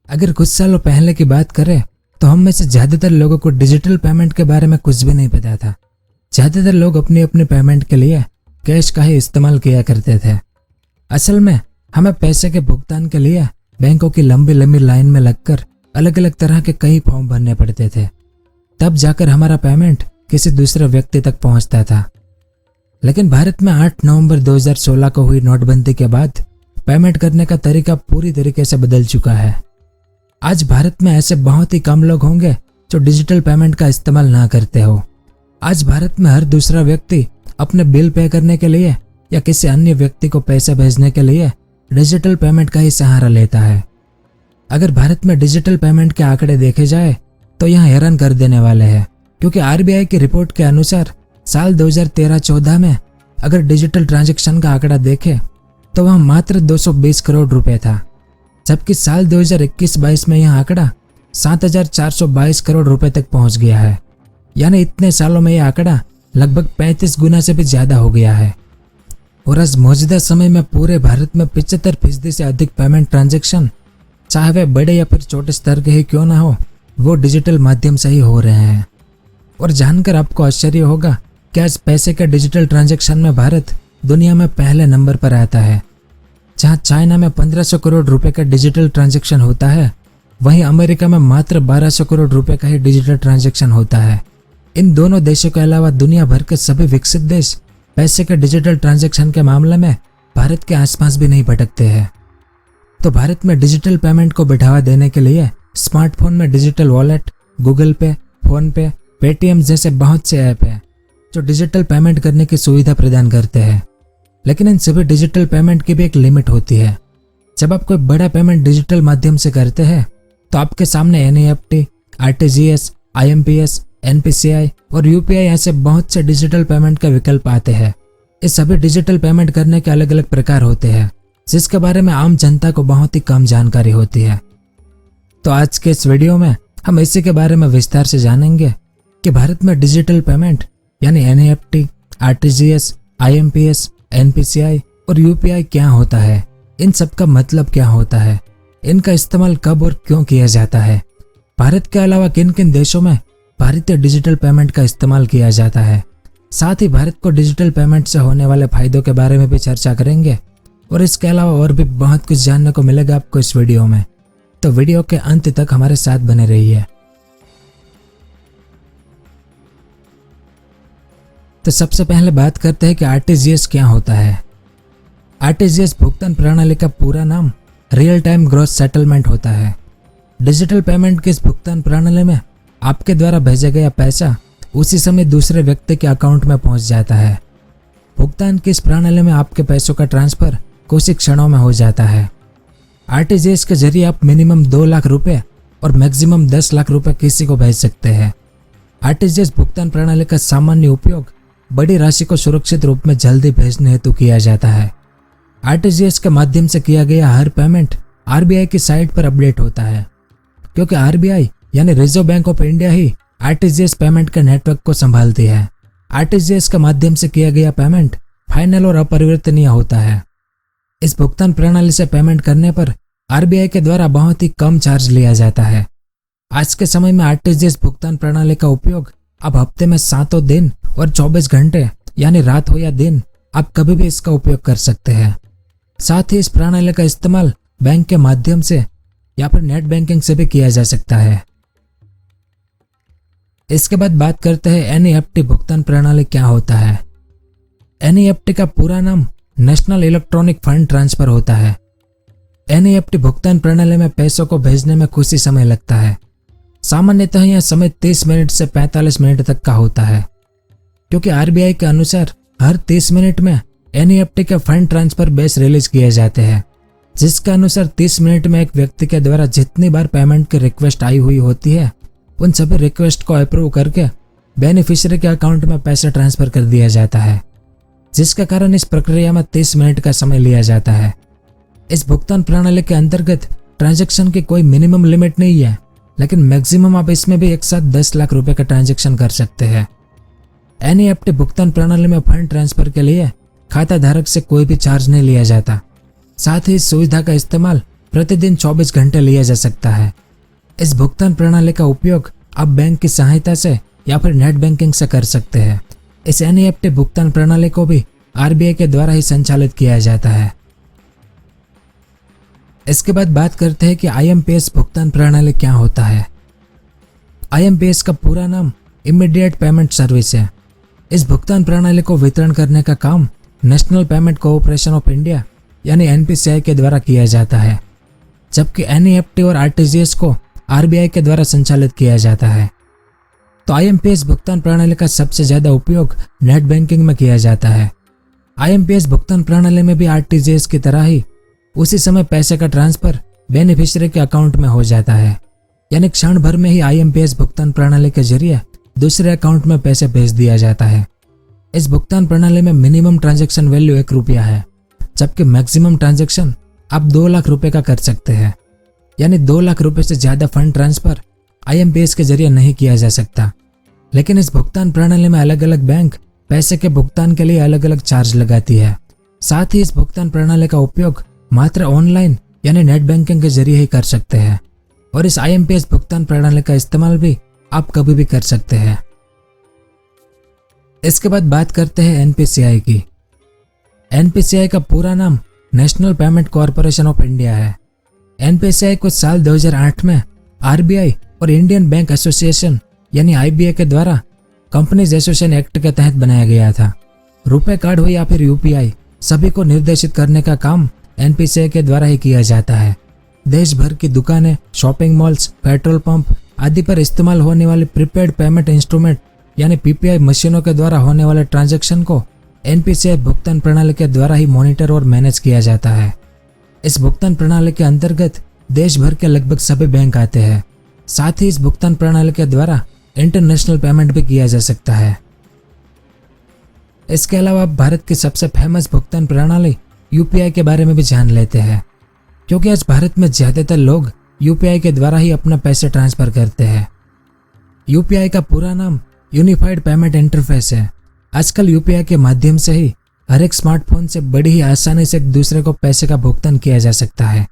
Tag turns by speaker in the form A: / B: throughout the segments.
A: अगर कुछ सालों पहले की बात करें तो हम में से ज्यादातर लोगों को डिजिटल पेमेंट के बारे में कुछ भी नहीं पता था। ज्यादातर लोग अपनी अपनी पेमेंट के लिए कैश का ही इस्तेमाल किया करते थे। असल में हमें पैसे के भुगतान के लिए बैंकों की लंबी लंबी लाइन में लगकर अलग अलग तरह के कई फॉर्म भरने पड़ते थे, तब जाकर हमारा पेमेंट किसी दूसरे व्यक्ति तक पहुंचता था। लेकिन भारत में 8 नवंबर 2016 को हुई नोटबंदी के बाद पेमेंट करने का तरीका पूरी तरीके से बदल चुका है। आज भारत में ऐसे बहुत ही कम लोग होंगे जो डिजिटल पेमेंट का इस्तेमाल ना करते हो। आज भारत में हर दूसरा व्यक्ति अपने बिल पे करने के लिए या किसी अन्य व्यक्ति को पैसे भेजने के लिए डिजिटल पेमेंट का ही सहारा लेता है। अगर भारत में डिजिटल पेमेंट के आंकड़े देखे जाए तो यह हैरान कर देने वाले हैं, क्योंकि आरबीआई की रिपोर्ट के अनुसार साल 2013-14 में अगर डिजिटल ट्रांजैक्शन का आंकड़ा देखें तो वह मात्र 220 करोड़ रुपए था, जबकि साल 2021-22 में यह आंकड़ा 7,422 करोड़ रुपए तक पहुंच गया है। यानी इतने सालों में यह आंकड़ा लगभग 35 गुना से भी ज्यादा हो गया है। और आज मौजूदा समय में पूरे भारत में 75% से अधिक पेमेंट ट्रांजैक्शन, चाहे वे बड़े या फिर छोटे स्तर के ही क्यों ना हो, वो डिजिटल माध्यम से ही हो रहे हैं। और जानकर आपको आश्चर्य होगा कि आज पैसे के डिजिटल ट्रांजैक्शन में भारत दुनिया में पहले नंबर पर आता है। जहां चाइना में 1500 करोड़ रुपए का डिजिटल ट्रांजैक्शन होता है, वहीं अमेरिका में मात्र 1200 करोड़ रुपए का ही डिजिटल ट्रांजैक्शन होता है। इन दोनों देशों के अलावा दुनिया भर के सभी विकसित देश पैसे के डिजिटल ट्रांजैक्शन के मामले में भारत के आसपास भी नहीं भटकते हैं। तो भारत में डिजिटल पेमेंट को बढ़ावा देने के लिए स्मार्टफोन में डिजिटल वॉलेट, गूगल पे, फोन पे, पेटीएम जैसे बहुत से ऐप हैं जो डिजिटल पेमेंट करने की सुविधा प्रदान करते हैं। लेकिन इन सभी डिजिटल पेमेंट की भी एक लिमिट होती है। जब आप कोई बड़ा पेमेंट डिजिटल माध्यम से करते हैं तो आपके सामने एनईएफटी, आरटीजीएस, आईएमपीएस, एनपीसीआई और यूपीआई ऐसे बहुत से डिजिटल पेमेंट के विकल्प आते हैं। ये सभी डिजिटल पेमेंट करने के अलग अलग प्रकार होते हैं, जिसके बारे में आम जनता को बहुत ही कम जानकारी होती है। तो आज के इस वीडियो में हम इसी के बारे में विस्तार से जानेंगे कि भारत में डिजिटल पेमेंट यानी एनईएफटी, आरटीजीएस, आईएमपीएस, एनपीसीआई और यूपीआई क्या होता है, इन सब का मतलब क्या होता है, इनका इस्तेमाल कब और क्यों किया जाता है, भारत के अलावा किन किन देशों में भारतीय डिजिटल पेमेंट का इस्तेमाल किया जाता है। साथ ही भारत को डिजिटल पेमेंट से होने वाले फायदों के बारे में भी चर्चा करेंगे। और इसके अलावा और भी बहुत कुछ जानने को मिलेगा आपको इस वीडियो में, तो वीडियो के अंत तक हमारे साथ बने रहिए। तो सबसे पहले बात करते हैं कि आरटीजीएस क्या होता है। आरटीजीएस भुगतान प्रणाली का पूरा नाम रियल टाइम ग्रॉस सेटलमेंट होता है। डिजिटल पेमेंट की इस भुगतान प्रणाली में आपके द्वारा भेजा गया पैसा उसी समय दूसरे व्यक्ति के अकाउंट में पहुंच जाता है। भुगतान की इस प्रणाली में आपके पैसों का ट्रांसफर कुछ ही क्षणों में हो जाता है। आरटीजीएस के जरिए आप मिनिमम 2 लाख रुपए और मैक्सिमम 10 लाख रुपए किसी को भेज सकते हैं। आरटीजीएस भुगतान प्रणाली का सामान्य उपयोग बड़ी राशि को सुरक्षित रूप में जल्दी भेजने हेतु किया जाता है। आरटीजीएस के माध्यम से किया गया हर पेमेंट आरबीआई की साइट पर अपडेट होता है, क्योंकि आरबीआई यानी reserve bank of India he RTGS payment के नेटवर्क को संभालती है। आरटीजीएस के माध्यम से किया गया पेमेंट फाइनल और अपरिवर्तनीय होता है। इस भुगतान प्रणाली से पेमेंट करने पर आरबीआई के द्वारा बहुत ही कम चार्ज लिया जाता है। आज के समय में आरटीजीएस भुगतान प्रणाली का उपयोग अब हफ्ते में 7 दिन और 24 घंटे यानी रात हो या दिन आप कभी भी इसका उपयोग कर सकते हैं। साथ ही इस प्रणाली का इस्तेमाल बैंक के माध्यम से या फिर नेट बैंकिंग से भी किया जा सकता है। इसके बाद बात करते हैं एनईएफटी भुगतान प्रणाली क्या होता है। एनईएफटी का पूरा नाम नेशनल इलेक्ट्रॉनिक फंड ट्रांसफर होता है। एनईएफटी भुगतान प्रणाली में पैसों को भेजने में कुछ ही समय लगता है। सामान्यतः यह समय 30 मिनट से 45 मिनट तक का होता है, क्योंकि आरबीआई के अनुसार हर 30 मिनट में एनईएफटी के फंड ट्रांसफर बेस रिलीज किए जाते हैं, जिसके अनुसार 30 मिनट में एक व्यक्ति के द्वारा जितनी बार पेमेंट की रिक्वेस्ट आई हुई होती है, उन सभी रिक्वेस्ट को अप्रूव करके बेनिफिशियरी के अकाउंट में पैसा ट्रांसफर कर दिया जाता है, जिसके कारण इस प्रक्रिया में 30 मिनट का समय लिया जाता है। इस भुगतान प्रणाली के अंतर्गत ट्रांजैक्शन की कोई मिनिमम लिमिट नहीं है, लेकिन मैक्सिमम आप इसमें भी एक साथ 10 लाख रुपए का ट्रांजैक्शन कर सकते हैं। एनईएफटी भुगतान प्रणाली में फंड ट्रांसफर के लिए खाता धारक से कोई भी चार्ज नहीं लिया जाता। साथ ही इस सुविधा का इस्तेमाल प्रतिदिन 24 घंटे लिया जा सकता है। इस भुगतान प्रणाली का उपयोग आप बैंक की सहायता से या फिर नेट बैंकिंग से कर सकते हैं। इस एनईएफटी भुगतान प्रणाली को भी आरबीआई के द्वारा ही संचालित किया जाता है। इसके बाद बात करते हैं कि आईएमपीएस भुगतान प्रणाली क्या होता है। आईएमपीएस का पूरा नाम इमीडिएट पेमेंट सर्विस है। इस भुगतान प्रणाली को वितरण करने का काम national payment cooperation of India यानी एनपीसीआई के द्वारा किया जाता है, जबकि एनईएफटी और आरटीजीएस को आरबीआई के द्वारा संचालित किया जाता है। तो आईएमपीएस भुगतान प्रणाली का सबसे ज्यादा उपयोग नेट बैंकिंग में किया जाता है। आईएमपीएस भुगतान प्रणाली में भी आरटीजीएस की तरह ही उसी समय पैसे का ट्रांसफर बेनिफिशियरी के अकाउंट में हो जाता है, यानी क्षण भर में ही आईएमपीएस भुगतान प्रणाली के जरिए दूसरे अकाउंट में पैसे भेज दिया जाता है। इस भुगतान प्रणाली में मिनिमम ट्रांजैक्शन वैल्यू 1 रुपया है, जबकि मैक्सिमम ट्रांजैक्शन आप 2 लाख रुपए का कर सकते हैं, यानी 2 लाख रुपए से ज्यादा फंड ट्रांसफर आईएमपीएस के जरिए नहीं किया जा सकता। लेकिन इस भुगतान प्रणाली में अलग अलग बैंक पैसे के भुगतान के लिए अलग अलग चार्ज लगाती है। साथ ही इस भुगतान प्रणाली का उपयोग मात्र ऑनलाइन यानी नेट बैंकिंग के जरिए ही कर सकते हैं, और इस आईएमपीएस भुगतान प्रणाली का इस्तेमाल भी आप कभी भी कर सकते हैं। इसके बाद बात करते हैं एनपीसीआई की। एनपीसीआई का पूरा नाम national payment corporation of India है। एनपीसीआई को साल 2008 में आरबीआई और इंडियन बैंक एसोसिएशन यानी आईबीए के द्वारा कंपनीज एसोसिएशन एक्ट के तहत बनाया गया था। रुपए कार्ड हो या फिर यूपीआई, सभी को निर्देशित करने का काम एनपीसीआई के द्वारा ही किया जाता है। देश भर की दुकानें, शॉपिंग मॉल्स, पेट्रोल पंप आदि पर इस्तेमाल होने वाली प्रीपेड पेमेंट इंस्ट्रूमेंट यानी पीपीआई मशीनों के द्वारा होने वाले ट्रांजैक्शन को एनपीसीआई भुगतान प्रणाली के द्वारा ही मॉनिटर और मैनेज किया जाता है। इस भुगतान प्रणाली के अंतर्गत देश भर के लगभग सभी बैंक आते हैं। साथ ही इस भुगतान प्रणाली के द्वारा इंटरनेशनल पेमेंट भी किया जा सकता है। इसके अलावा आप भारत की सबसे फेमस भुगतान प्रणाली यूपीआई के बारे में भी जान लेते हैं, क्योंकि आज भारत में ज्यादातर लोग यूपीआई के द्वारा ही अपना पैसे ट्रांसफर करते हैं। यूपीआई का पूरा नाम यूनिफाइड पेमेंट इंटरफेस है। आजकल यूपीआई के माध्यम से ही हर एक स्मार्टफोन से बड़ी ही आसानी से एक दूसरे को पैसे का भुगतान किया जा सकता है।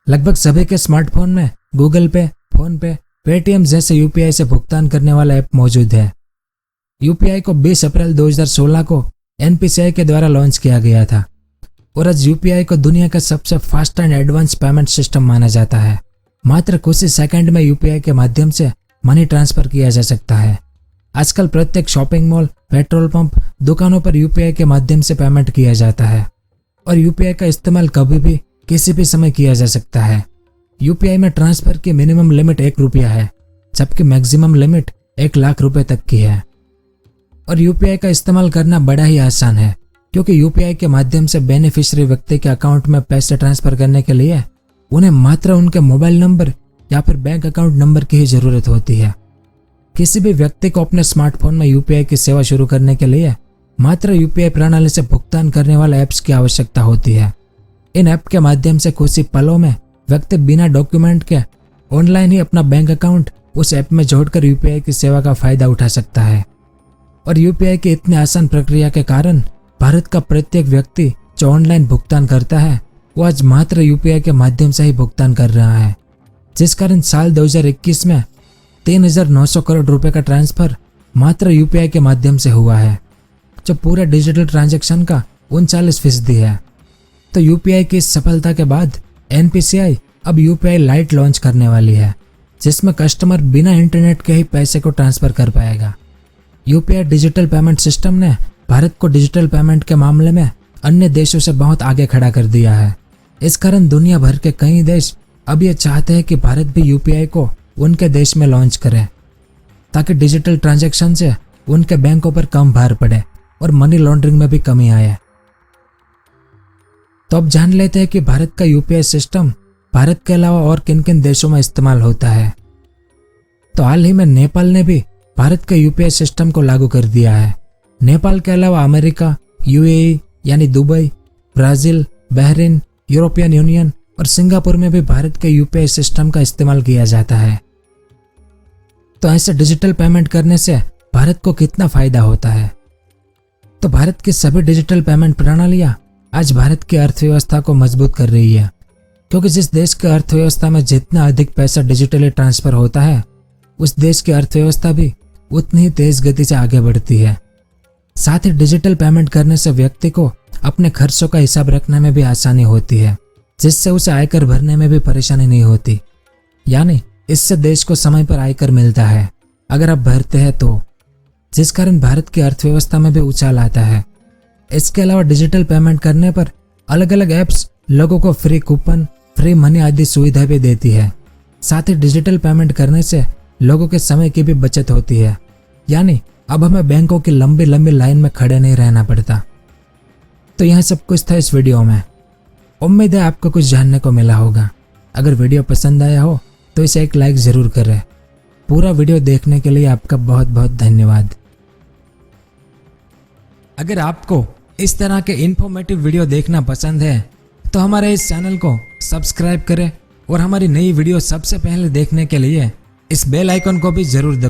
A: लगभग सभी के स्मार्टफोन में गूगल पे, फोन पे, पेटीएम जैसे यूपीआई से भुगतान करने वाला ऐप मौजूद है। यूपीआई को 20 अप्रैल 2016 को एनपीसीआई के द्वारा लॉन्च किया गया था, और आज यूपीआई को दुनिया का सबसे fast and advance payment system माना जाता है। मात्र कुछ ही सेकंड में यूपीआई के माध्यम से मनी ट्रांसफर किया जा सकता है। आजकल प्रत्येक शॉपिंग मॉल, पेट्रोल पंप, दुकानों पर यूपीआई के माध्यम से पेमेंट किया जाता है, और यूपीआई का इस्तेमाल कभी भी किसी भी समय किया जा सकता है। यूपीआई में ट्रांसफर की मिनिमम लिमिट 1 रुपया है, जबकि मैक्सिमम लिमिट 1 लाख रुपए तक की है। और यूपीआई का इस्तेमाल करना बड़ा ही आसान है, क्योंकि यूपीआई के माध्यम से बेनिफिशियरी व्यक्ति के अकाउंट में पैसे ट्रांसफर करने के लिए उन्हें मात्र उनके मोबाइल नंबर या फिर बैंक अकाउंट नंबर की ही जरूरत होती है। किसी भी व्यक्ति को अपने स्मार्टफोन में यूपीआई की सेवा शुरू करने के लिए मात्र यूपीआई प्रणाली से भुगतान करने वाले ऐप्स की आवश्यकता होती है। इन ऐप के माध्यम से कुछ ही पलों में व्यक्ति बिना डॉक्यूमेंट के ऑनलाइन ही अपना बैंक अकाउंट उस ऐप में जोड़कर यूपीआई की सेवा का फायदा उठा सकता है। और यूपीआई की इतनी आसान प्रक्रिया के कारण भारत का प्रत्येक व्यक्ति जो ऑनलाइन भुगतान करता है वो आज मात्र यूपीआई के माध्यम से ही भुगतान कर रहा है, जिस कारण साल 2021 में 3,900 करोड़ रुपए का ट्रांसफर मात्र यूपीआई के माध्यम से हुआ है, जो पूरे डिजिटल ट्रांजैक्शन का 39% है। तो यूपीआई की इस सफलता के बाद एनपीसीआई अब यूपीआई लाइट लॉन्च करने वाली है, जिसमें कस्टमर बिना इंटरनेट के ही पैसे को ट्रांसफर कर पाएगा। यूपीआई डिजिटल पेमेंट सिस्टम ने भारत को डिजिटल पेमेंट के मामले में अन्य देशों से बहुत आगे खड़ा कर दिया है। इस कारण दुनिया भर के कई देश अब ये चाहते हैं कि भारत भी यूपीआई को उनके देश में लॉन्च करे, ताकि डिजिटल ट्रांजैक्शन से उनके बैंकों पर कम भार पड़े और मनी लॉन्ड्रिंग में भी कमी आए। तो अब जान लेते हैं कि भारत का यूपीआई सिस्टम भारत के अलावा और किन किन देशों में इस्तेमाल होता है। तो हाल ही में नेपाल ने भी भारत के यूपीआई सिस्टम को लागू कर दिया है। नेपाल के अलावा अमेरिका, यूएई यानी Dubai, Brazil, Bahrain, European union और सिंगापुर में भी भारत के यूपीआई सिस्टम का इस्तेमाल किया जाता है। तो ऐसे डिजिटल पेमेंट करने से भारत को कितना फायदा होता है? तो भारत की सभी डिजिटल पेमेंट प्रणालियां आज भारत की अर्थव्यवस्था को मजबूत कर रही है। क्योंकि जिस देश की अर्थव्यवस्था में जितना अधिक पैसा डिजिटली ट्रांसफर होता है, उस देश की अर्थव्यवस्था भी उतनी ही तेज गति से आगे बढ़ती है। साथ ही डिजिटल पेमेंट करने से व्यक्ति को अपने खर्चों का हिसाब रखने में भी आसानी होती है, जिससे उसे आयकर भरने में भी परेशानी नहीं होती। यानी इससे देश को समय पर आयकर मिलता है अगर आप भरते हैं तो, जिस कारण भारत की अर्थव्यवस्था में भी उछाल आता है। इसके अलावा डिजिटल पेमेंट करने पर अलग अलग ऐप्स लोगों को फ्री कूपन, फ्री मनी आदि सुविधा भी देती है। साथ ही डिजिटल पेमेंट करने से लोगों के समय की भी बचत होती है, यानी अब हमें बैंकों की लंबी लंबी लाइन में खड़े नहीं रहना पड़ता। तो यह सब कुछ था इस वीडियो में। उम्मीद है आपको कुछ जानने को मिला होगा। अगर वीडियो पसंद आया हो तो इसे एक लाइक जरूर करें। पूरा वीडियो देखने के लिए आपका बहुत बहुत धन्यवाद। अगर आपको इस तरह के इन्फॉर्मेटिव वीडियो देखना पसंद है तो हमारे इस चैनल को सब्सक्राइब करें और हमारी नई वीडियो सबसे पहले देखने के लिए इस बेल आइकन को भी जरूर दबाएं।